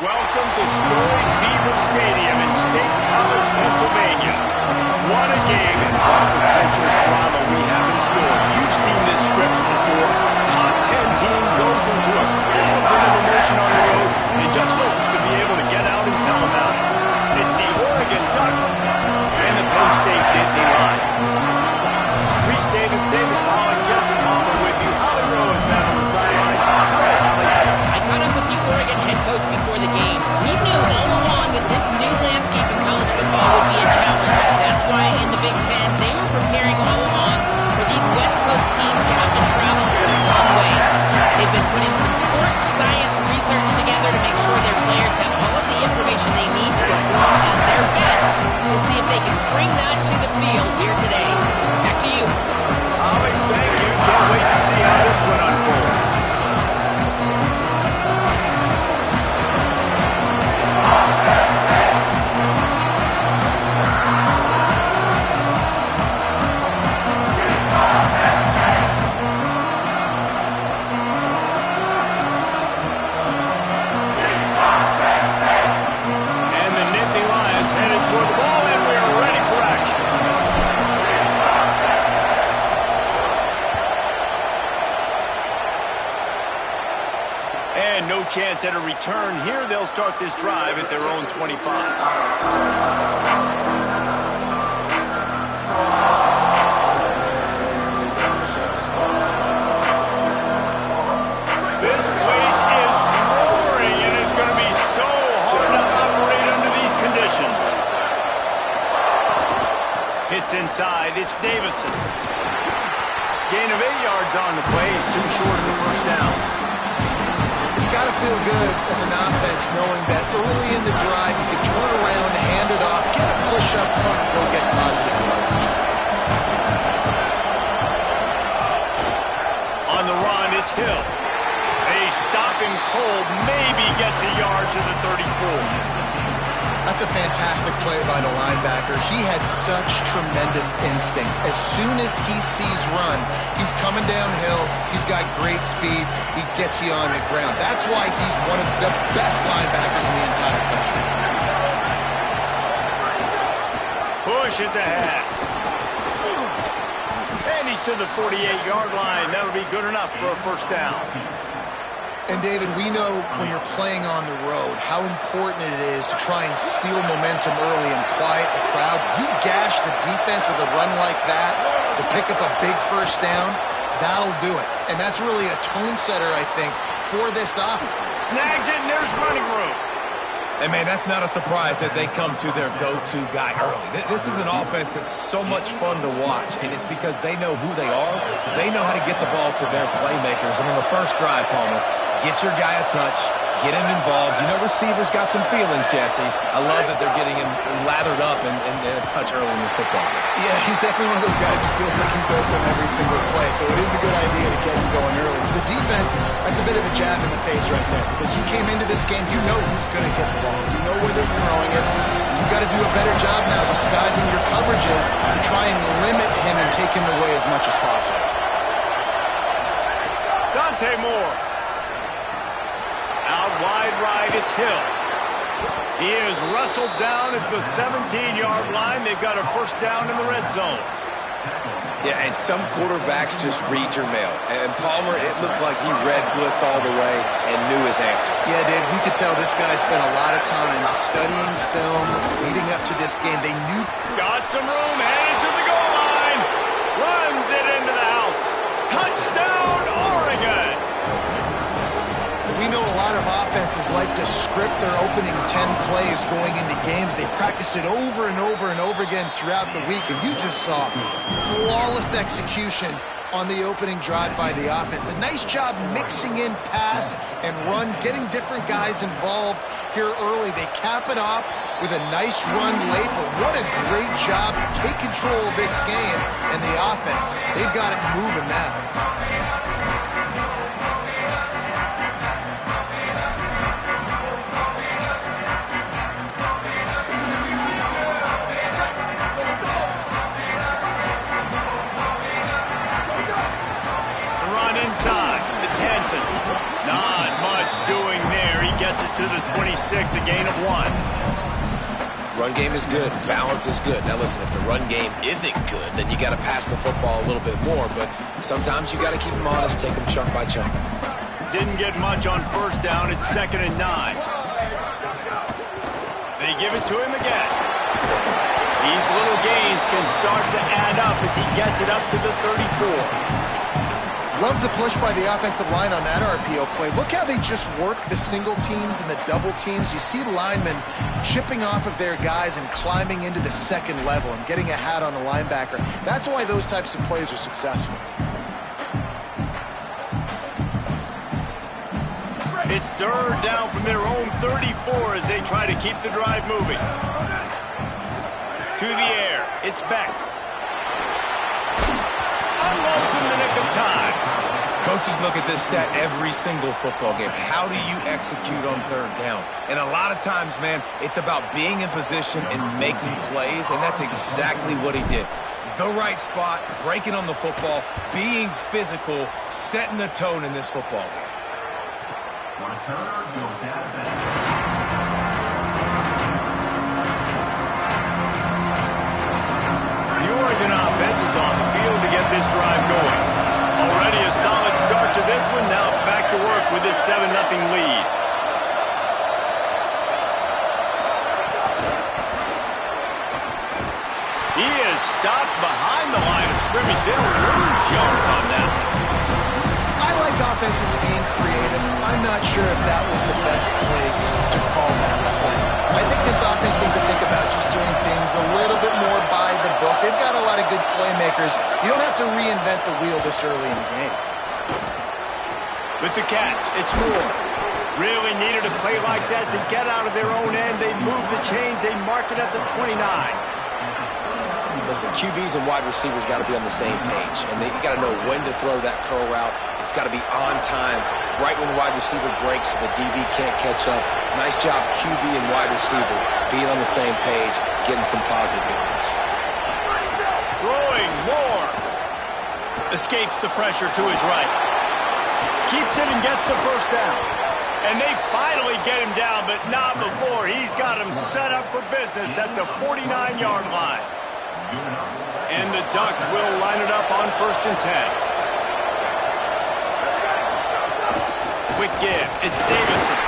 Welcome to storied Beaver Stadium in State College, Pennsylvania. What a game and what potential drama we have in store. You've seen this script before. Top 10 team goes into a cauldron of emotion on the road and just hopes to be able to get out and tell about it. It's the Oregon Ducks and the Penn State Nittany Lions. Reese Davis, David Pollock, Jesse Palmer with you. Holly Rowe is down on the sideline. I caught up with the Oregon head coach before the game. He knew all along that this new landscape in college football would be a challenge. That's why in the Big Ten, they were preparing all along for these West Coast teams to have to travel a long way. They've been putting some sports science research together to make sure their players have all of the information they need to perform at their best. We'll see if they can bring that to the field here today. Back to you. Holly, thank you. Can't wait to see how this one unfolds. No chance at a return here. They'll start this drive at their own 25. This place is roaring and it's going to be so hard to operate under these conditions. Hits inside. It's Davison. Gain of 8 yards on the play. He's too short of the first down. It's got to feel good as an offense knowing that early in the drive you can turn around, hand it off, get a push up front, and go get positive yardage. On the run, it's Hill. They stop him cold, maybe gets a yard to the 34. That's a fantastic play by the linebacker. He has such tremendous instincts. As soon as he sees run, he's coming downhill. He's got great speed. He gets you on the ground. That's why he's one of the best linebackers in the entire country. Push is ahead. And he's to the 48-yard line. That'll be good enough for a first down. And, David, we know when you're playing on the road how important it is to try and steal momentum early and quiet the crowd. You gash the defense with a run like that to pick up a big first down, that'll do it. And that's really a tone setter, I think, for this offense. Snags it, and there's running room. And, man, that's not a surprise that they come to their go-to guy early. This is an offense that's so much fun to watch, and it's because they know who they are. They know how to get the ball to their playmakers. And on the first drive, Palmer, get your guy a touch, get him involved. You know receivers got some feelings, Jesse. I love that they're getting him lathered up and a touch early in this football game. Yeah, he's definitely one of those guys who feels like he's open every single play, so it is a good idea to get him going early. For the defense, that's a bit of a jab in the face right there, because you came into this game, you know who's going to get the ball. You know where they're throwing it. You've got to do a better job now disguising your coverages to try and limit him and take him away as much as possible. Dante Moore. Out wide right, it's Hill. He is wrestled down at the 17-yard line. They've got a first down in the red zone. Yeah, and some quarterbacks just read your mail. And Palmer, it looked like he read blitz all the way and knew his answer. Yeah, Dave, you could tell this guy spent a lot of time studying film leading up to this game. They knew. Got some room, headed to the goal line. Runs it into the house. Touchdown, Oregon. We know a lot of offenses like to script their opening 10 plays going into games. They practice it over and over and over again throughout the week, and you just saw flawless execution on the opening drive by the offense. A nice job mixing in pass and run, getting different guys involved here early. They cap it off with a nice run late, but what a great job to take control of this game and the offense. They've got it moving now. Inside, it's Hansen. Not much doing there. He gets it to the 26, a gain of 1. Run game is good. Balance is good. Now listen, if the run game isn't good, then you got to pass the football a little bit more. But sometimes you got to keep them honest, take them chunk by chunk. Didn't get much on first down. It's 2nd and 9. They give it to him again. These little gains can start to add up as he gets it up to the 34. Love the push by the offensive line on that RPO play. Look how they just work the single teams and the double teams. You see linemen chipping off of their guys and climbing into the second level and getting a hat on a linebacker. That's why those types of plays are successful. It's 3rd down from their own 34 as they try to keep the drive moving. To the air, it's Beck. Unloads in the nick of time. Coaches look at this stat every single football game. How do you execute on 3rd down? And a lot of times, man, it's about being in position and making plays, and that's exactly what he did. The right spot, breaking on the football, being physical, setting the tone in this football game. The Oregon offense is on the field to get this drive going. Already a solid start to this one. Now back to work with this 7-0 lead. He is stopped behind the line of scrimmage. They'll lose yards on that. I like offenses being creative. I'm not sure if that was the best place to call that play. I think this offense needs to think about just doing things a little bit more by the book. They've got a lot of good playmakers. You don't have to reinvent the wheel this early in the game. With the catch, it's Moore. Really needed a play like that to get out of their own end. They moved the chains. They marked it at the 29. Listen, QBs and wide receivers got to be on the same page, and you got to know when to throw that curl route. It's got to be on time. Right when the wide receiver breaks, the DB can't catch up. Nice job, QB and wide receiver, being on the same page, getting some positive yards. Throwing Moore. Escapes the pressure to his right. Keeps it and gets the first down. And they finally get him down, but not before. He's got him set up for business at the 49-yard line. And the Ducks will line it up on 1st and 10. Quick give. It's Davison.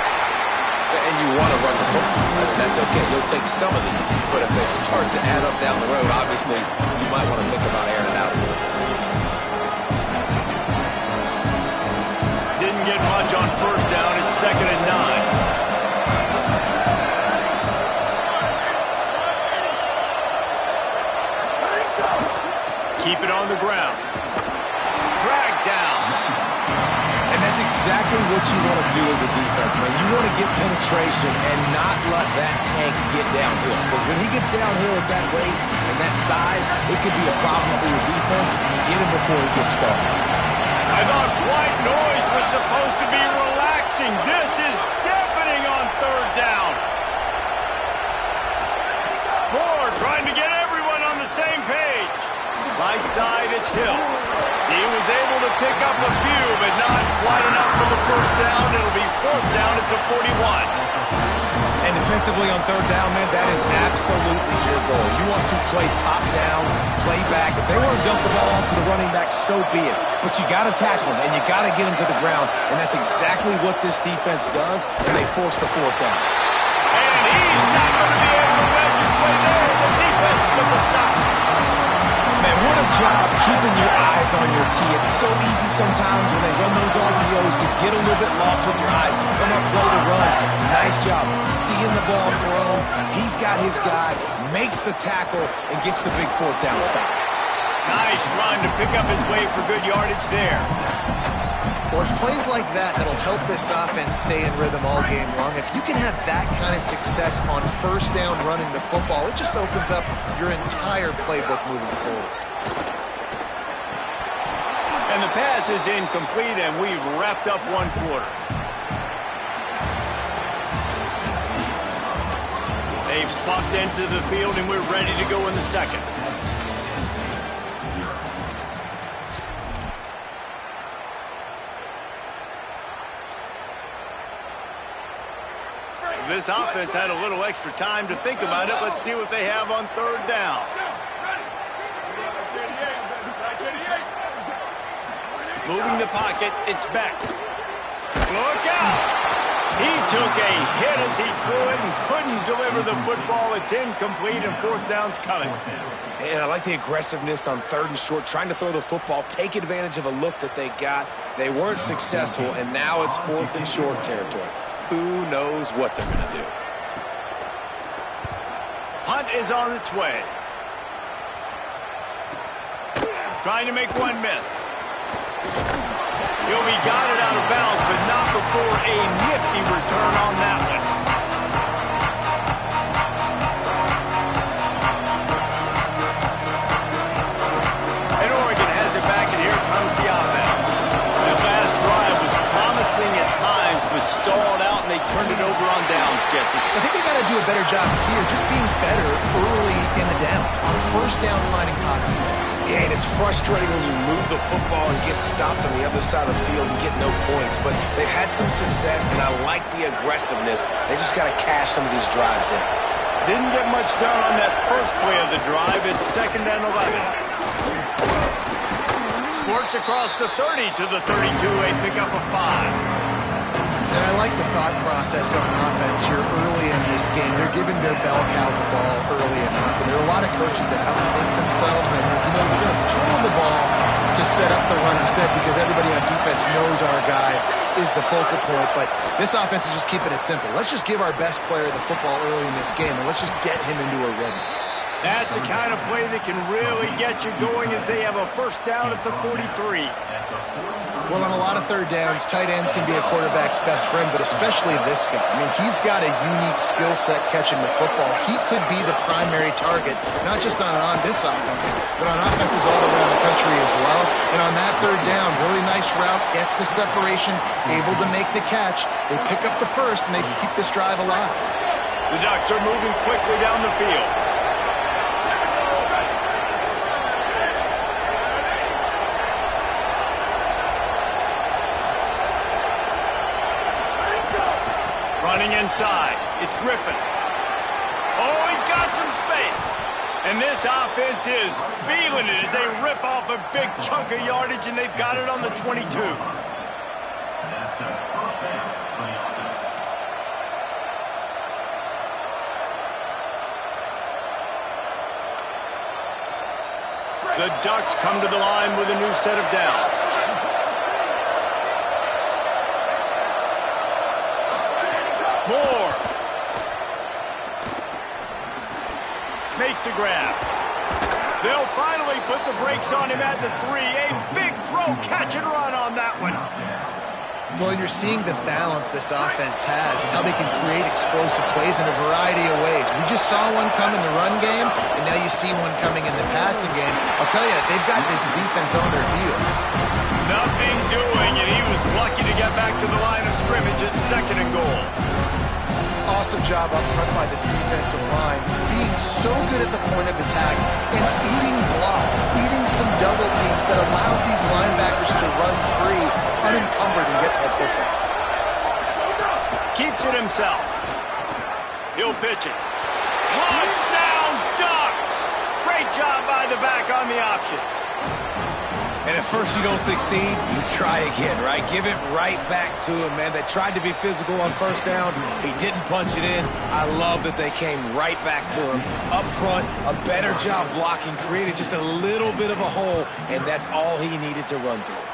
And you want to run the football. That's okay. You'll take some of these. But if they start to add up down the road, obviously, you might want to think about airing it out a little bit. Didn't get much on first down. It's 2nd and 9. Keep it on the ground. Drag down. And that's exactly what you want to do as a defense, man. You want to get penetration and not let that tank get downhill. Because when he gets downhill at that rate and that size, it could be a problem for your defense. Get him before he gets started. I thought white noise was supposed to be relaxing. This is deafening on 3rd down. Moore trying to get everyone on the same page. Right side, it's Hill. He was able to pick up a few, but not quite enough for the first down. It'll be 4th down at the 41. And defensively on 3rd down, man, that is absolutely your goal. You want to play top down, play back. If they want to dump the ball off to the running back, so be it. But you got to tackle them, and you got to get them to the ground. And that's exactly what this defense does, and they force the 4th down. And he's not going to be able to wedge his way there. The defense with the stop. Man, what a job keeping your eyes on your key. It's so easy sometimes when they run those RPOs to get a little bit lost with your eyes, to come up, play the run. Nice job seeing the ball thrown. He's got his guy, makes the tackle, and gets the big 4th down stop. Nice run to pick up his way for good yardage there. Well, it's plays like that that'll help this offense stay in rhythm all game long. If you can have that kind of success on first down running the football, it just opens up your entire playbook moving forward. And the pass is incomplete, and we've wrapped up 1 quarter. They've swapped into the field, and we're ready to go in the second. This offense had a little extra time to think about it. Let's see what they have on third down. Moving the pocket, it's Beck. Look out! He took a hit as he threw it and couldn't deliver the football. It's incomplete and fourth down's coming. And I like the aggressiveness on third and short, trying to throw the football, take advantage of a look that they got. They weren't successful, and now it's fourth and short territory. Who knows what they're going to do? Hunt is on its way. Trying to make one miss. He'll be guided out of bounds, but not before a nifty return on that one. And Oregon has it back, and here comes the offense. That last drive was promising at times, but stalled out, and they turned it over on downs, Jesse. I think they got to do a better job here, just being better early in the downs. On first down, finding positive plays. Yeah, and it's frustrating when you move the football and get stopped on the other side of the field and get no points. But they've had some success, and I like the aggressiveness. They just got to cash some of these drives in. Didn't get much done on that first play of the drive. It's 2nd and 11. Squirts across the 30 to the 32, a pickup of 5. And I like the thought process on offense here early in this game. They're giving their bell cow the ball early enough. And there are a lot of coaches that outthink themselves. And, we're going to throw the ball to set up the run instead because everybody on defense knows our guy is the focal point. But this offense is just keeping it simple. Let's just give our best player the football early in this game, and let's just get him into a rhythm. That's the kind of play that can really get you going as they have a first down at the 43. Well, on a lot of third downs, tight ends can be a quarterback's best friend, but especially this guy. I mean, he's got a unique skill set catching the football. He could be the primary target, not just on this offense, but on offenses all around the country as well. And on that third down, really nice route, gets the separation, able to make the catch. They pick up the first, and they keep this drive alive. The Ducks are moving quickly down the field. Running inside, it's Griffin. Oh, he's got some space. And this offense is feeling it as they rip off a big chunk of yardage, and they've got it on the 22. The Ducks come to the line with a new set of downs. Moore makes a grab. They'll finally put the brakes on him at the 3. A big throw, catch and run on that one. Well, you're seeing the balance this offense has and how they can create explosive plays in a variety of ways. We just saw one come in the run game, and now you see one coming in the passing game. I'll tell you, they've got this defense on their heels. Nothing doing, and he was lucky to get back to the line of scrimmage at 2nd and goal. Awesome job up front by this defensive line, being so good at the point of attack and eating blocks, eating some double teams that allows these linebackers to run free, unencumbered, and get to the football. Keeps it himself. He'll pitch it. Touchdown, Ducks! Great job by the back on the option. And at first you don't succeed, you try again, right? Give it right back to him, man. They tried to be physical on first down. He didn't punch it in. I love that they came right back to him. Up front, a better job blocking, created just a little bit of a hole, and that's all he needed to run through.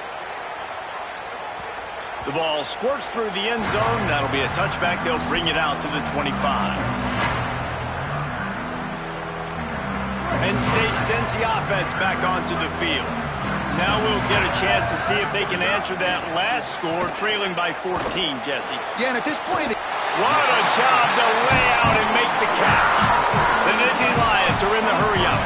The ball squirts through the end zone. That'll be a touchback. They'll bring it out to the 25. Penn State sends the offense back onto the field. Now we'll get a chance to see if they can answer that last score, trailing by 14, Jesse. Yeah, and at this point... What a job to lay out and make the catch. The Nittany Lions are in the hurry-up.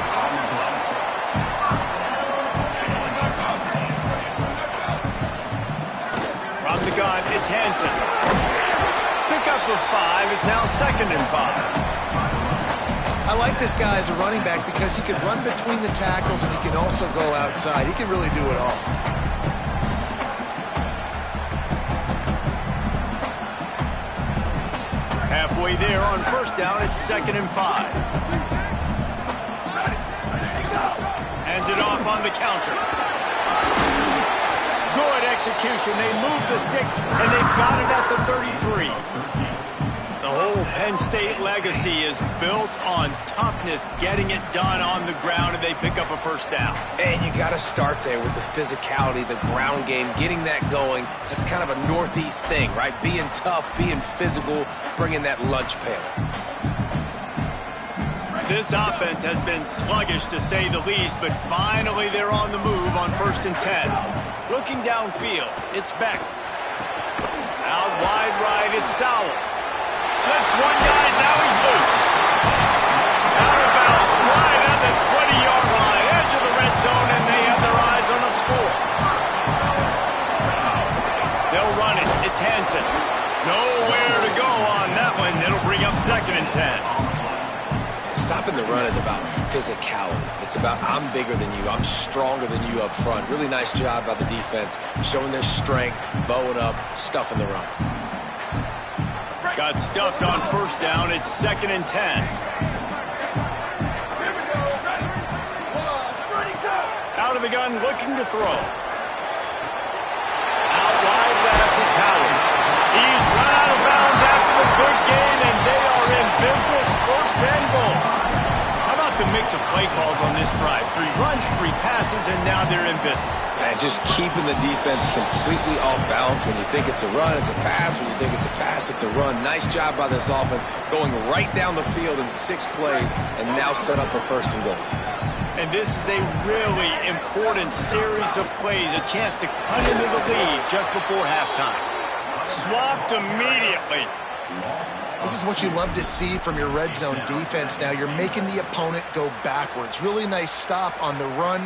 From the gun, it's Hansen. Pickup of 5. It's now 2nd and 5. I like this guy as a running back because he can run between the tackles and he can also go outside. He can really do it all. halfway there on first down. It's 2nd and 5. Hands it off on the counter. Good execution. They move the sticks, and they've got it at the 33. The whole Penn State legacy is built on toughness, getting it done on the ground, and they pick up a first down. And you got to start there with the physicality, the ground game, getting that going. That's kind of a Northeast thing, right? Being tough, being physical, bringing that lunch pail. This offense has been sluggish, to say the least, but finally they're on the move on 1st and 10. Looking downfield, it's Beck. Out wide right, it's Sowell. Slips one guy, now he's loose. Out of bounds, right at the 20-yard line, edge of the red zone, and they have their eyes on a score. They'll run it. It's Hansen. Nowhere to go on that one. It'll bring up 2nd and 10. Stopping the run is about physicality. It's about I'm bigger than you, I'm stronger than you up front. Really nice job by the defense, showing their strength, bowing up, stuffing the run. Got stuffed on first down. It's 2nd and 10. Out of the gun, looking to throw. Out wide left, it's Howard. He's run out of bounds after the big gain, and they are in business. 1st and goal. How about the mix of play calls on this drive? 3 runs, 3 passes, and now they're in business. And just keeping the defense completely off balance. When you think it's a run, it's a pass. When you think it's a pass, it's a run. Nice job by this offense, going right down the field in 6 plays, and now set up for 1st and goal. And this is a really important series of plays, a chance to cut into the lead just before halftime. Swapped immediately. This is what you love to see from your red zone defense now. You're making the opponent go backwards. Really nice stop on the run,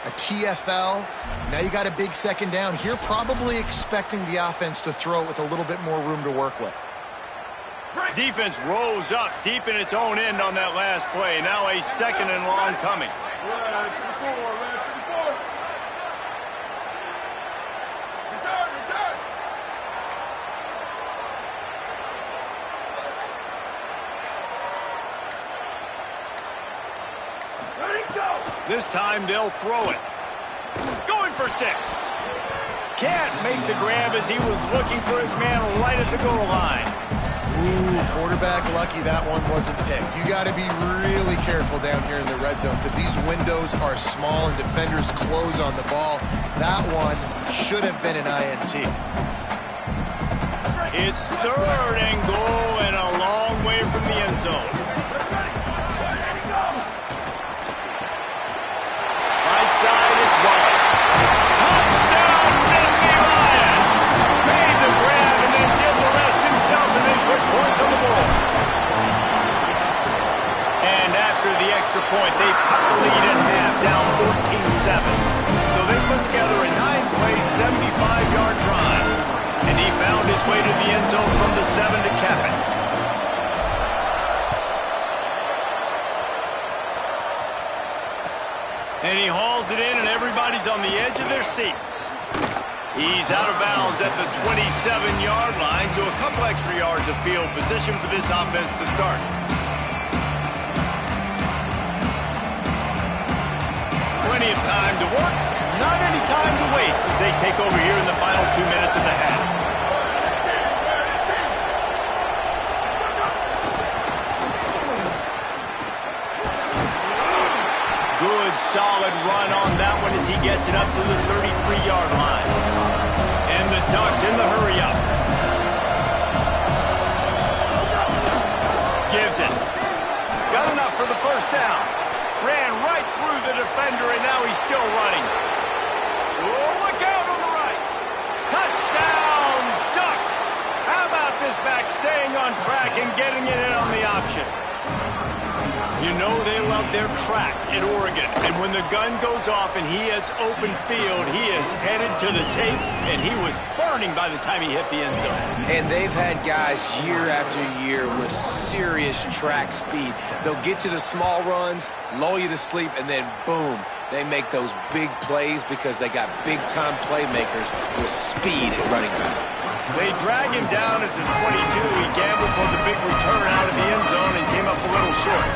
a TFL. Now you got a big 2nd down. Here probably expecting the offense to throw it with a little bit more room to work with. Defense rose up deep in its own end on that last play. Now a 2nd and long coming. This time they'll throw it. Going for 6. Can't make the grab as he was looking for his man right at the goal line. Ooh, quarterback lucky that one wasn't picked. You got to be really careful down here in the red zone because these windows are small and defenders close on the ball. That one should have been an INT. It's 3rd and goal and a long way from the end zone. Right side, it's Wallace. Touchdown, Nittany Lions! Made the grab and then did the rest himself and then put points on the board. And after the extra point, they cut the lead in half, down 14-7. So they put together a 9-play, 75-yard drive. And he found his way to the end zone from the 7 to cap it. And he hauls it in, and everybody's on the edge of their seats. He's out of bounds at the 27-yard line, so a couple extra yards of field position for this offense to start. Plenty of time to work, not any time to waste as they take over here in the final 2 minutes of the half. Good, solid run on that one as he gets it up to the 33-yard line. And the Ducks in the hurry-up. Gives it. Got enough for the first down. Ran right through the defender, and now he's still running. Oh, look out on the right. Touchdown, Ducks. How about this back staying on track and getting it in on the option? You know they love their track at Oregon, and when the gun goes off and he hits open field, he is headed to the tape, and he was burning by the time he hit the end zone. And they've had guys year after year with serious track speed. They'll get to the small runs, lull you to sleep, and then boom, they make those big plays because they got big-time playmakers with speed at running back. They drag him down at the 22. He gambled for the big return out of the end zone and came up a little short.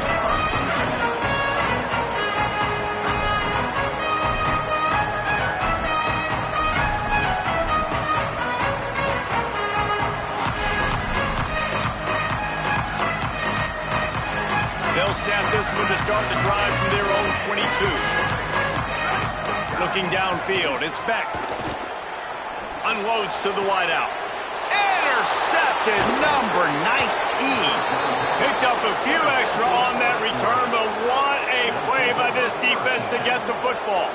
They'll snap this one to start the drive from their own 22. Looking downfield, it's Beck. Unloads to the wideout. Intercepted, number 19. Picked up a few extra on that return, but what a play by this defense to get the football.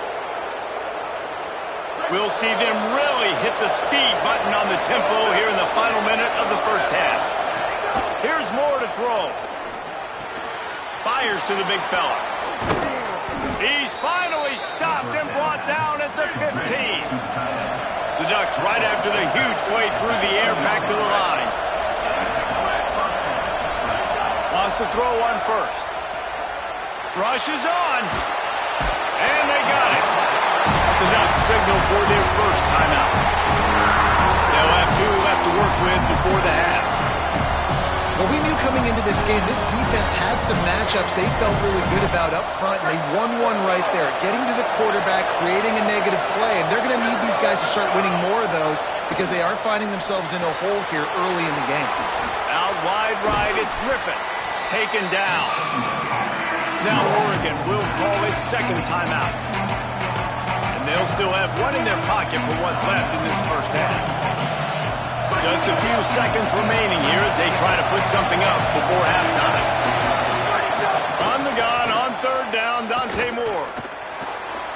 We'll see them really hit the speed button on the tempo here in the final minute of the first half. Here's Moore to throw. Fires to the big fella. He's finally stopped and brought down at the 15. The Ducks right after the huge play through the air back to the line. Wants to throw one first. Rushes on. And they got it. The Ducks signal for their first timeout. They'll have two left to work with before the half. Well, we knew coming into this game, this defense had some matchups they felt really good about up front, and they won one right there, getting to the quarterback, creating a negative play, and they're going to need these guys to start winning more of those because they are finding themselves in a hole here early in the game. Out wide right, it's Griffin. Taken down. Now Oregon will call its second timeout. And they'll still have one in their pocket for what's left in this first half. Just a few seconds remaining here as they try to put something up before halftime. On the gun, on third down, Dante Moore.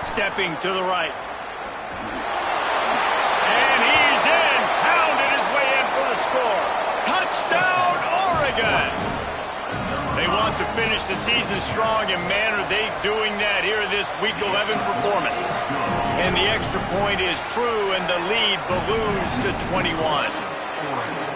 Stepping to the right. And he's in. Pounded his way in for the score. Touchdown, Oregon! They want to finish the season strong, and man, are they doing that here in this Week 11 performance. And the extra point is true, and the lead balloons to 21.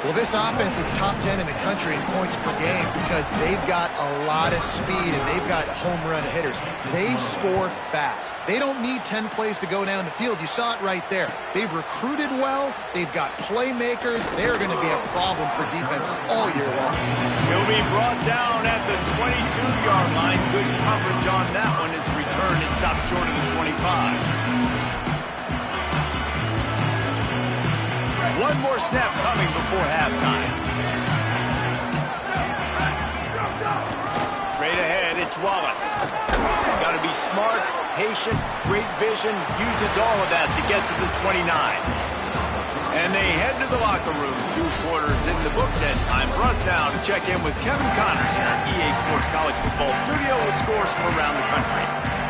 Well, this offense is top 10 in the country in points per game because they've got a lot of speed and they've got home run hitters. They score fast. They don't need 10 plays to go down the field. You saw it right there. They've recruited well. They've got playmakers. They're going to be a problem for defenses all year long. He'll be brought down at the 22-yard line. Good coverage on that one. His return is stopped short of the 25. One more snap coming before halftime. Straight ahead, it's Wallace. Got to be smart, patient, great vision, uses all of that to get to the 29. And they head to the locker room. 2 quarters in the books, and time for us now to check in with Kevin Connors here at EA Sports College Football Studio with scores from around the country.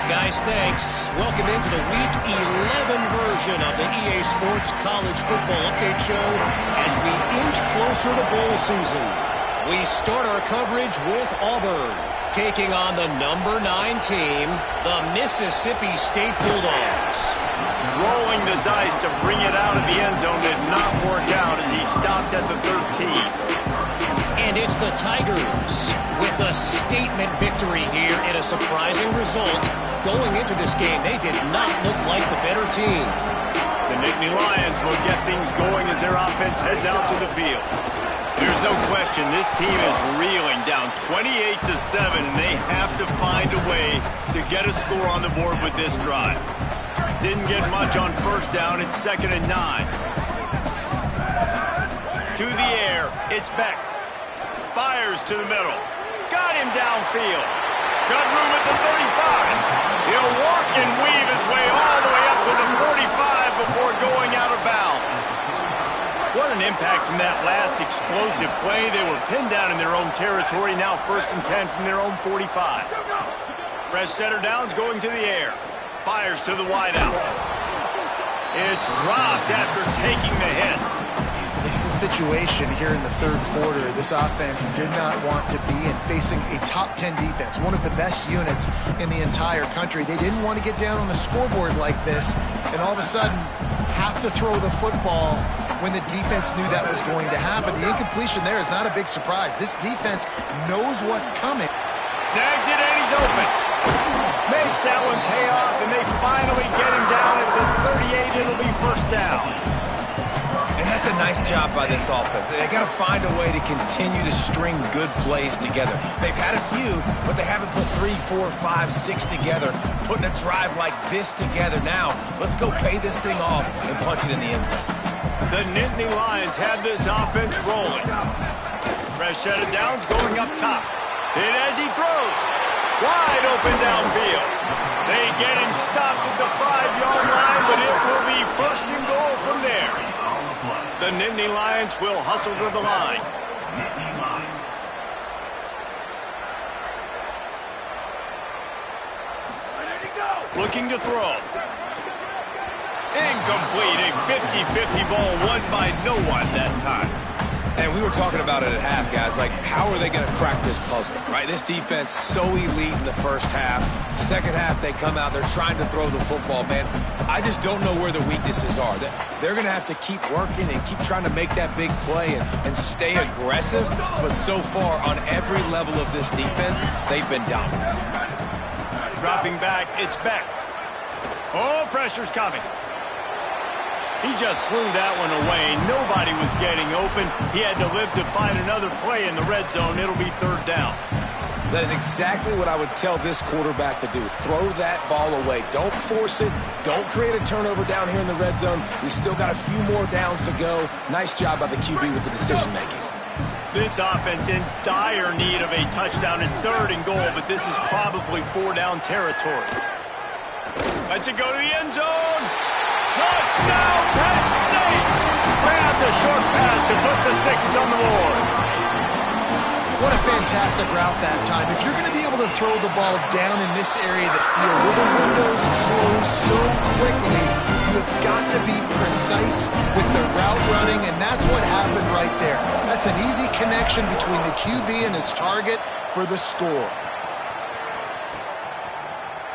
Guys, thanks. Welcome into the Week 11 version of the EA Sports College Football Update Show as we inch closer to bowl season. We start our coverage with Auburn, taking on the number 9 team, the Mississippi State Bulldogs. Rolling the dice to bring it out of the end zone did not work out as he stopped at the 13. And it's the Tigers with a statement victory here in a surprising result. Going into this game, they did not look like the better team. The Nittany Lions will get things going as their offense heads out to the field. There's no question this team is reeling down 28-7, and they have to find a way to get a score on the board with this drive. Didn't get much on first down. It's 2nd and 9. To the air, it's Beck. Fires to the middle. Got him downfield. Got room at the 35. He'll work and weave his way all the way up to the 45 before going out of bounds. What an impact from that last explosive play. They were pinned down in their own territory. Now 1st and 10 from their own 45. Fresh setter downs going to the air. Fires to the wideout. It's dropped after taking the hit. This is a situation here in the third quarter this offense did not want to be in, facing a top 10 defense, one of the best units in the entire country. They didn't want to get down on the scoreboard like this and all of a sudden have to throw the football when the defense knew that was going to happen. The incompletion there is not a big surprise. This defense knows what's coming. Snags it and he's open. Makes that one pay off, and they finally get him down at the 38. It'll be first down. And that's a nice job by this offense. They got to find a way to continue to string good plays together. They've had a few, but they haven't put 3, 4, 5, 6 together, putting a drive like this together. Now, let's go pay this thing off and punch it in the end zone. The Nittany Lions have this offense rolling. Fresh set of downs going up top. Hit as he throws. Wide open downfield. They get him stopped at the 5-yard line, but it will be first and goal from there. The Nittany Lions will hustle to the line. Looking to throw. Incomplete. A 50-50 ball won by no one that time. And we were talking about it at half, guys. Like, how are they going to crack this puzzle, right? This defense so elite in the first half. Second half, they come out. They're trying to throw the football, man. I just don't know where the weaknesses are. They're going to have to keep working and keep trying to make that big play and stay aggressive. But so far, on every level of this defense, they've been dominant. Dropping back, it's Beck. Oh, pressure's coming. He just threw that one away. Nobody was getting open. He had to live to find another play in the red zone. It'll be third down. That is exactly what I would tell this quarterback to do. Throw that ball away. Don't force it. Don't create a turnover down here in the red zone. We still got a few more downs to go. Nice job by the QB with the decision-making. This offense in dire need of a touchdown. Is third and goal, but this is probably 4-down territory. Let's it go to the end zone. Touchdown, Penn State! Grab the short pass to put the 6 on the board. What a fantastic route that time. If you're going to be able to throw the ball down in this area of the field where the windows close so quickly, you have got to be precise with the route running, and that's what happened right there. That's an easy connection between the QB and his target for the score.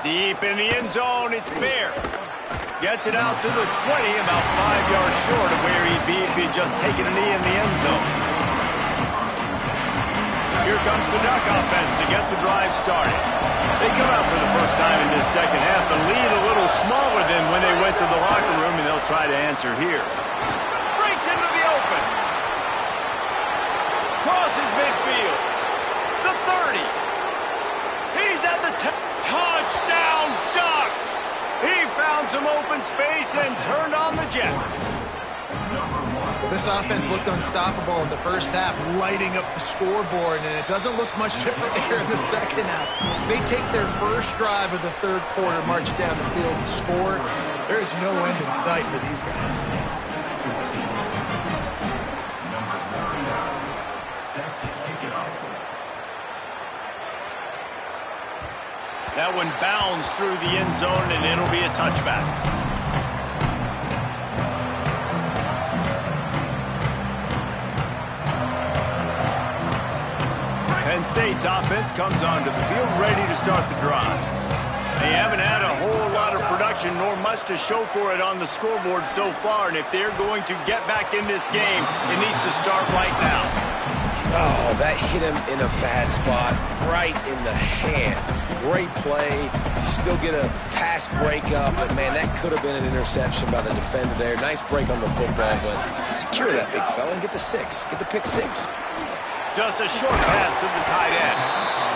Deep in the end zone, it's Bear. Gets it out to the 20, about 5 yards short of where he'd be if he'd just taken a knee in the end zone. Here comes the Duck offense to get the drive started. They come out for the first time in this second half. The lead a little smaller than when they went to the locker room, and they'll try to answer here. Breaks into the open. Crosses midfield. The 30. He's at the touchdown, Ducks! He found some open space and turned on the Jets. This offense looked unstoppable in the first half, lighting up the scoreboard, and it doesn't look much different here in the second half. They take their first drive of the third quarter, march down the field, and score. There's no end in sight for these guys. That one bounds through the end zone, and it'll be a touchback. Penn State's offense comes onto the field ready to start the drive. They haven't had a whole lot of production nor much to show for it on the scoreboard so far, and if they're going to get back in this game, it needs to start right now. Oh, that hit him in a bad spot, right in the hands. Great play. You still get a pass breakup, but, man, that could have been an interception by the defender there. Nice break on the football, but secure that big fella and get the 6. Get the pick 6. Just a short pass to the tight end.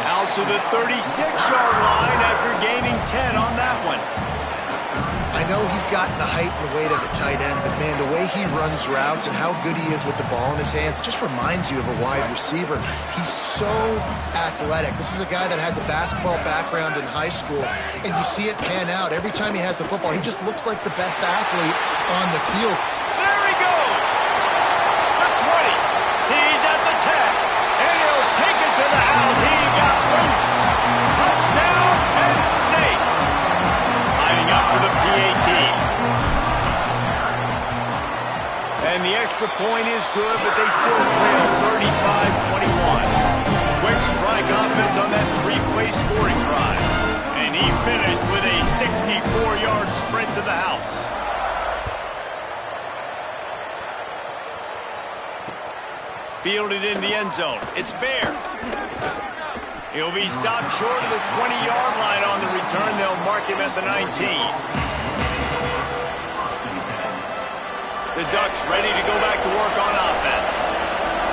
Out to the 36-yard line after gaining 10 on that one. I know he's got the height and the weight of a tight end, but, man, the way he runs routes and how good he is with the ball in his hands, it just reminds you of a wide receiver. He's so athletic. This is a guy that has a basketball background in high school, and you see it pan out. Every time he has the football, he just looks like the best athlete on the field. There he goes! The 20. He's at the 10. And he'll take it to the house. He got loose. Touchdown, Penn State. Lining up for the PAT. And the extra point is good, but they still trail 35-21. Quick strike offense on that 3-play scoring drive. And he finished with a 64-yard sprint to the house. Fielded in the end zone. It's Bear. He'll be stopped short of the 20-yard line on the return. They'll mark him at the 19. The Ducks ready to go back to work on offense.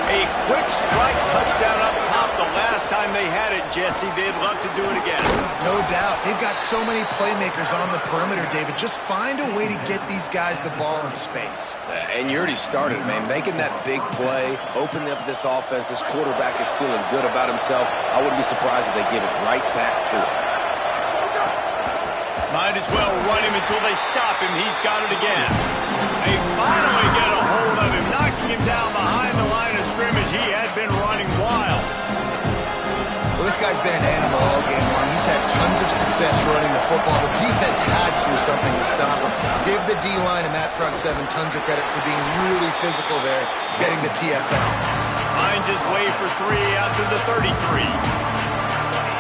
A quick strike touchdown up top the last time they had it, Jesse. They'd love to do it again. No doubt. They've got so many playmakers on the perimeter, David. Just find a way to get these guys the ball in space. And you already started, man. Making that big play, opening up this offense. This quarterback is feeling good about himself. I wouldn't be surprised if they give it right back to him. Might as well run him until they stop him. He's got it again. They finally get a hold of him, knocking him down behind the line of scrimmage. He had been running wild. Well, this guy's been an animal all game long. He's had tons of success running the football. The defense had to do something to stop him. Give the D-line and that front seven tons of credit for being really physical there, getting the TFL. Finds his way for 3 out to the 33.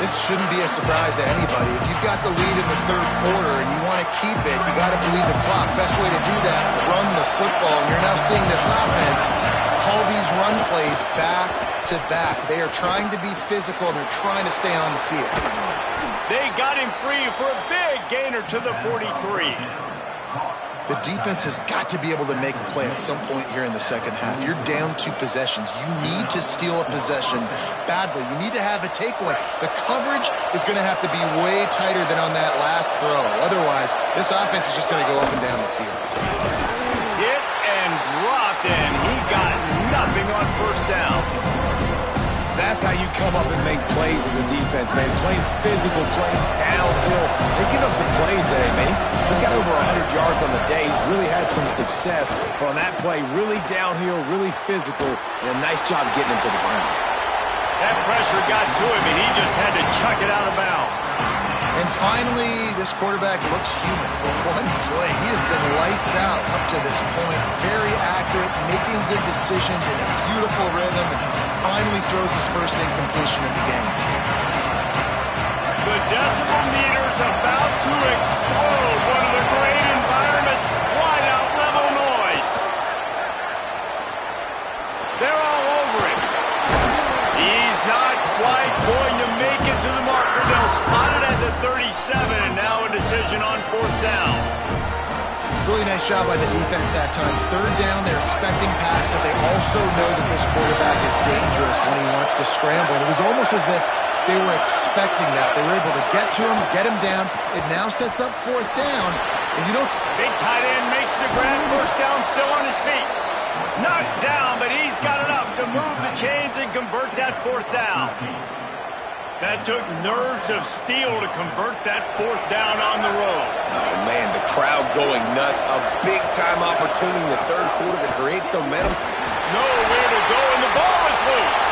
This shouldn't be a surprise to anybody. If you've got the lead in the third quarter and you want to keep it, you got to believe the clock. Best way to do that, run the football. And you're now seeing this offense call these run plays back to back. They are trying to be physical and they're trying to stay on the field. They got him free for a big gainer to the 43. The defense has got to be able to make a play at some point here in the second half. You're down 2 possessions. You need to steal a possession badly. You need to have a takeaway. The coverage is going to have to be way tighter than on that last throw. Otherwise, this offense is just going to go up and down the field. Hit and dropped, and he got nothing on first down. That's how you come up and make plays as a defense, man. Playing physical, playing downhill. They give up some plays today, man. He's got over 100 yards on the day. He's really had some success. But on that play, really downhill, really physical, and a nice job getting him to the ground. That pressure got to him, and he just had to chuck it out of bounds. And finally, this quarterback looks human. For one play, he has been lights out up to this point. Very accurate, making good decisions in a beautiful rhythm, and finally throws his first incompletion of the game. The decibel meter's about to explode. One of the great environments, wide out level noise. They're all over him. He's not quite going to make it to the marker. They'll spot it at the 37, and now a decision on fourth down. Really nice job by the defense that time. Third down, they're expecting pass, but they also know that this quarterback is dangerous when he wants to scramble. And it was almost as if they were expecting that. They were able to get to him, get him down. It now sets up fourth down. And you don't... Big tight end makes the grab. First down, still on his feet. Knocked down, but he's got enough to move the chains and convert that fourth down. That took nerves of steel to convert that fourth down on the road. Oh, man, the crowd going nuts. A big-time opportunity in the third quarter to create some momentum. Nowhere to go, and the ball is loose.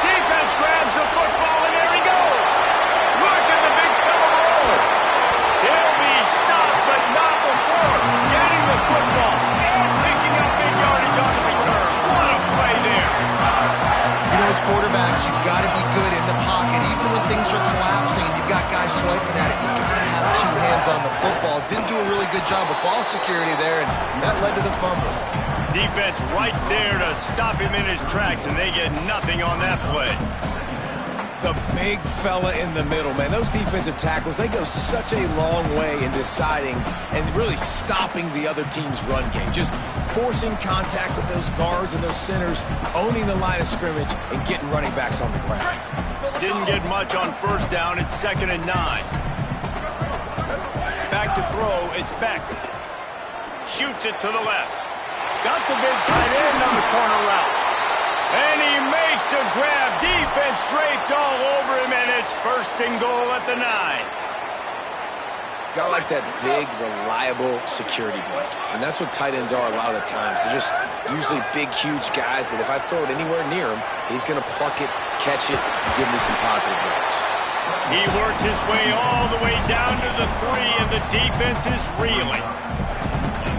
Defense grabs the football, and there he goes. Look at the big fella roll. He'll be stopped, but not before getting the football and picking up big yardage on the return. What a play there. You know, as quarterbacks, you've got to be good in the pocket. Even when things are collapsing and you've got guys swiping at it, you've got to have 2 hands on the football. Didn't do a really good job with ball security there, and that led to the fumble. Defense right there to stop him in his tracks, and they get nothing on that play. The big fella in the middle, man. Those defensive tackles, they go such a long way in deciding and really stopping the other team's run game. Just forcing contact with those guards and those centers, owning the line of scrimmage, and getting running backs on the ground. Didn't get much on first down. It's 2nd and 9. Back to throw. It's Beck. Shoots it to the left. Got the big tight end on the corner route. And he makes a grab. Defense draped all over him, and it's 1st and goal at the 9. Gotta like that big, reliable security blanket. And that's what tight ends are a lot of the times. They're just usually big, huge guys that if I throw it anywhere near him, he's going to pluck it, catch it, and give me some positive yards. He works his way all the way down to the 3, and the defense is reeling.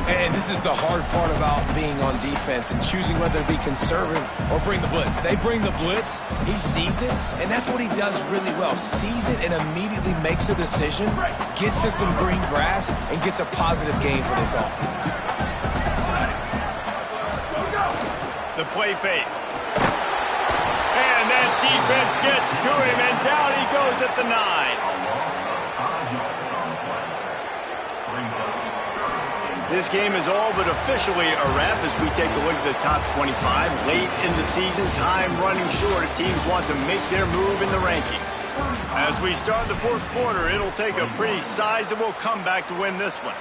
And this is the hard part about being on defense and choosing whether to be conservative or bring the blitz. They bring the blitz, he sees it, and that's what he does really well. Sees it and immediately makes a decision, gets to some green grass, and gets a positive gain for this offense. The play fake. And that defense gets to him, and down he goes at the 9. This game is all but officially a wrap as we take a look at the top 25. Late in the season, time running short if teams want to make their move in the rankings. As we start the fourth quarter, it'll take a pretty sizable comeback to win this one.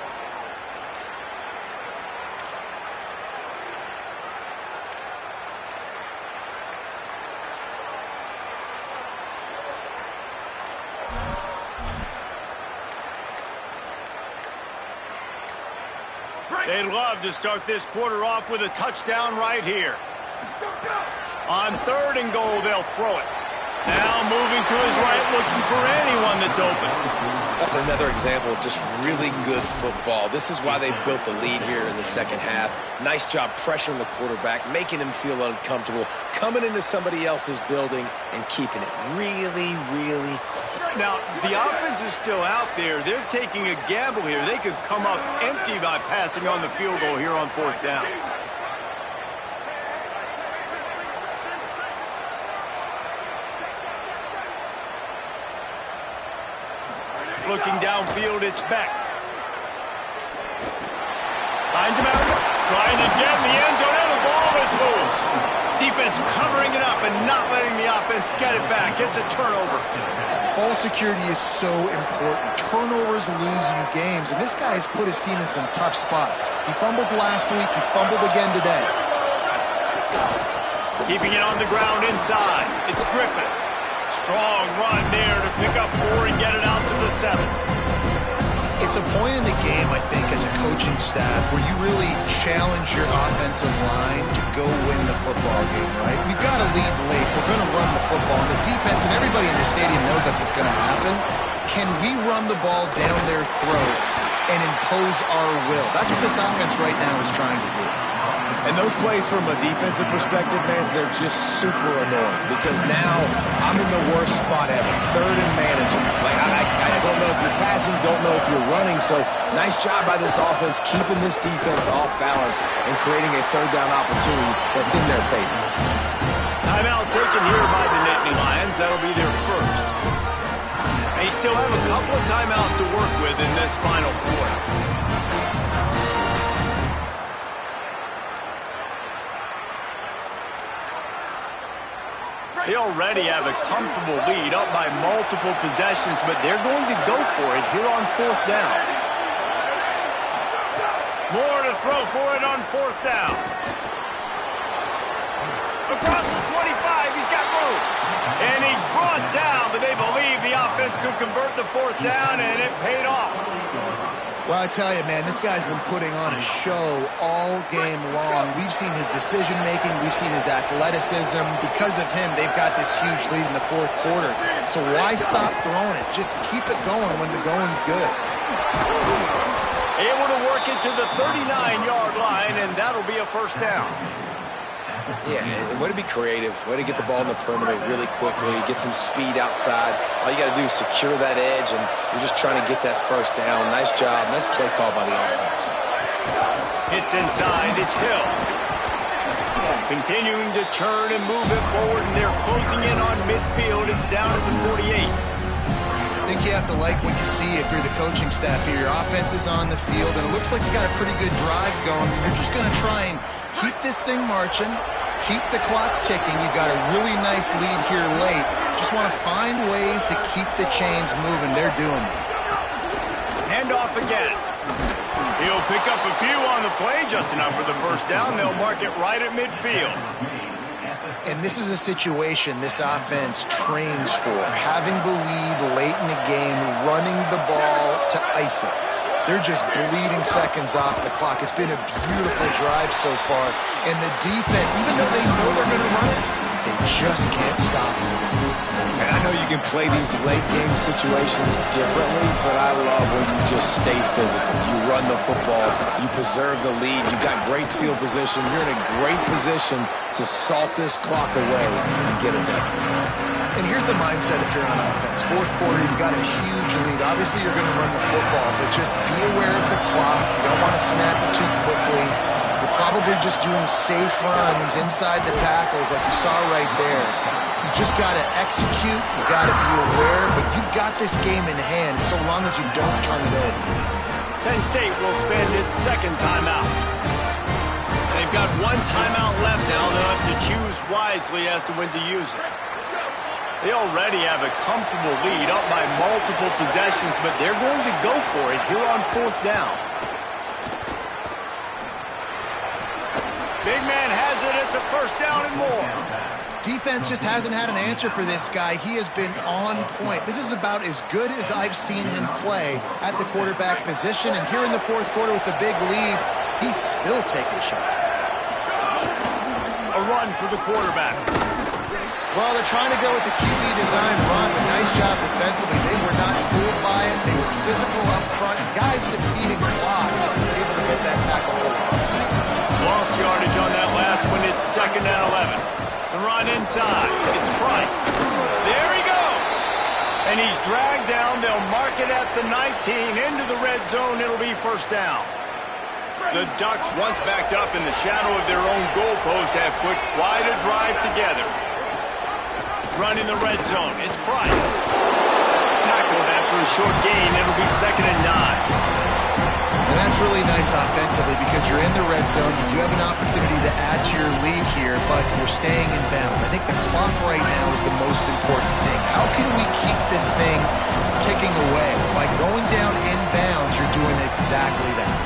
They'd love to start this quarter off with a touchdown right here. On third and goal, they'll throw it. Now moving to his right, looking for anyone that's open. That's another example of just really good football. This is why they built the lead here in the second half. Nice job pressuring the quarterback, making him feel uncomfortable, coming into somebody else's building and keeping it really, really quiet. Now, the offense is still out there. They're taking a gamble here. They could come up empty by passing on the field goal here on fourth down. Looking downfield, it's Beck. Finds him out, trying to get in the end zone, and the ball is loose. Defense covering it up and not letting the offense get it back. It's a turnover. Ball security is so important. Turnovers lose you games, and this guy has put his team in some tough spots. He fumbled last week. He's fumbled again today. Keeping it on the ground inside. It's Griffin. Strong run there to pick up 4 and get it out to the 7. It's a point in the game, I think, as a coaching staff where you really challenge your offensive line to go win the football game, right? We've got to lead late. We're going to run the football. And the defense and everybody in the stadium knows that's what's going to happen. Can we run the ball down their throats and impose our will? That's what this offense right now is trying to do. And those plays from a defensive perspective, man, they're just super annoying because now I'm in the worst spot ever. Third and managing. Like, I don't know if you're passing, don't know if you're running. So nice job by this offense keeping this defense off balance and creating a third down opportunity that's in their favor. Timeout taken here by the Nittany Lions. That'll be their first. They still have a couple of timeouts to work with in this final quarter. They already have a comfortable lead up by multiple possessions, but they're going to go for it here on fourth down. More to throw for it on fourth down. Across the 25, he's got room. And he's brought down, but they believe the offense could convert the fourth down, and it paid off. Well, I tell you, man, this guy's been putting on a show all game long. We've seen his decision-making. We've seen his athleticism. Because of him, they've got this huge lead in the fourth quarter. So why stop throwing it? Just keep it going when the going's good. Able to work it to the 39-yard line, and that'll be a first down. Yeah, and way to be creative, way to get the ball in the perimeter really quickly, get some speed outside. All you got to do is secure that edge, and you're just trying to get that first down. Nice job. Nice play call by the offense. It's inside. It's Hill. Continuing to turn and move it forward, and they're closing in on midfield. It's down at the 48. I think you have to like what you see if you're the coaching staff here. Your offense is on the field, and it looks like you got a pretty good drive going. You're just going to try and keep this thing marching, keep the clock ticking. You've got a really nice lead here late. Just want to find ways to keep the chains moving. They're doing that. Hand off again. He'll pick up a few on the play, just enough for the first down. They'll mark it right at midfield. And this is a situation this offense trains for, having the lead late in the game, running the ball to ice it. They're just bleeding seconds off the clock. It's been a beautiful drive so far. And the defense, even though they know they're going to run it, they just can't stop it. And I know you can play these late game situations differently, but I love when you just stay physical. You run the football, you preserve the lead, you got great field position, you're in a great position to salt this clock away and get it done. And here's the mindset if you're on offense. Fourth quarter, you've got a huge lead. Obviously, you're going to run the football, but just be aware of the clock. You don't want to snap it too quickly. You're probably just doing safe runs inside the tackles like you saw right there. You just got to execute. You got to be aware, but you've got this game in hand so long as you don't turn it over. Penn State will spend its second timeout. They've got one timeout left now. They'll have to choose wisely as to when to use it. They already have a comfortable lead up by multiple possessions, but they're going to go for it here on fourth down. Big man has it. It's a first down and more. Defense just hasn't had an answer for this guy. He has been on point. This is about as good as I've seen him play at the quarterback position. And here in the fourth quarter with a big lead, he's still taking shots. A run for the quarterback. Well, they're trying to go with the QB design run, but nice job defensively. They were not fooled by it. They were physical up front. Guys defeating blocks, able to get that tackle for loss. Lost yardage on that last one. It's second and 11. The run inside. It's Price. There he goes. And he's dragged down. They'll mark it at the 19. Into the red zone. It'll be first down. The Ducks, once backed up in the shadow of their own goalpost, have put quite a drive together. Run in the red zone. It's Price. Tackled after a short gain. It'll be second and 9. And that's really nice offensively because you're in the red zone. You do have an opportunity to add to your lead here, but you're staying in bounds. I think the clock right now is the most important thing. How can we keep this thing ticking away? By going down in bounds, you're doing exactly that.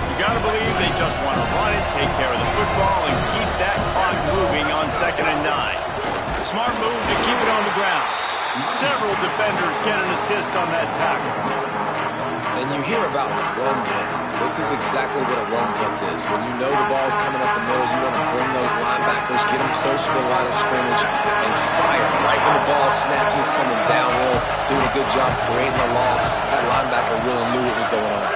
You gotta believe they just want to run it, take care of the football, and keep that clock moving on second and 9. Smart move to keep it on the ground. Several defenders get an assist on that tackle. And you hear about run blitzes. This is exactly what a run blitz is. When you know the ball's coming up the middle, you want to bring those linebackers, get them closer to the line of scrimmage, and fire. Right when the ball snaps, he's coming downhill, doing a good job creating a loss. That linebacker really knew what was going on.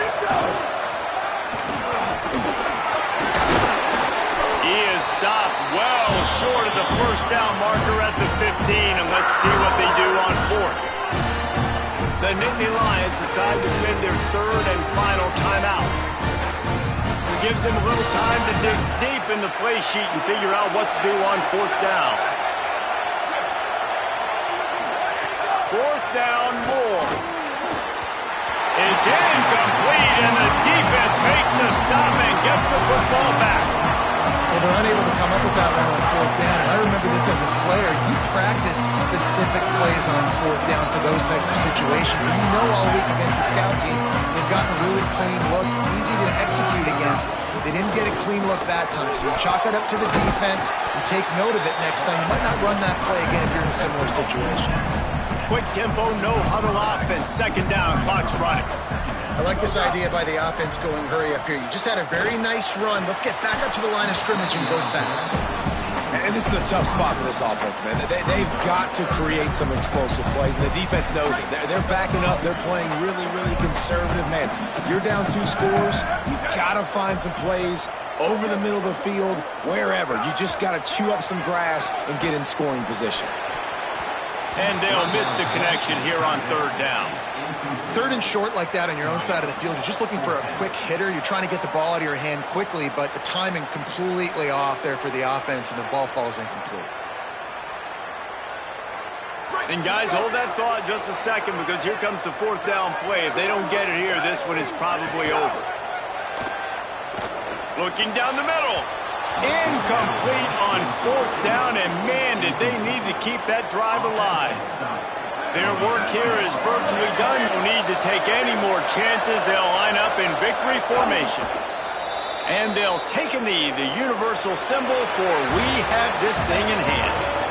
He is stopped well short of the first down marker at the 15, and let's see what they do on fourth. The Nittany Lions decide to spend their third and final timeout. It gives them a little time to dig deep in the play sheet and figure out what to do on fourth down. Fourth down, more. It's incomplete, and the defense makes a stop and gets the football back. Well, they're unable to come up with that one on fourth down. And I remember this as a player. You practice specific plays on fourth down for those types of situations. And you know all week against the scout team, they've gotten really clean looks, easy to execute against. They didn't get a clean look that time. So you chalk it up to the defense and take note of it next time. You might not run that play again if you're in a similar situation. Quick tempo, no huddle offense. Second down, clock's running. I like this idea by the offense going hurry up here. You just had a very nice run. Let's get back up to the line of scrimmage and go fast. And this is a tough spot for this offense, man. They've got to create some explosive plays, and the defense knows it. They're backing up. They're playing really, really conservative. Man, you're down 2 scores. You've got to find some plays over the middle of the field, wherever. You just got to chew up some grass and get in scoring position. And they'll miss the connection here on third down. Third and short like that on your own side of the field, you're just looking for a quick hitter. You're trying to get the ball out of your hand quickly, but the timing completely off there for the offense, and the ball falls incomplete. And guys, hold that thought just a second, because here comes the fourth down play. If they don't get it here, this one is probably over. Looking down the middle. Incomplete on fourth down, and man, did they need to keep that drive alive. Their work here is virtually done. No need to take any more chances. They'll line up in victory formation. And they'll take a knee, the universal symbol for we have this thing in hand.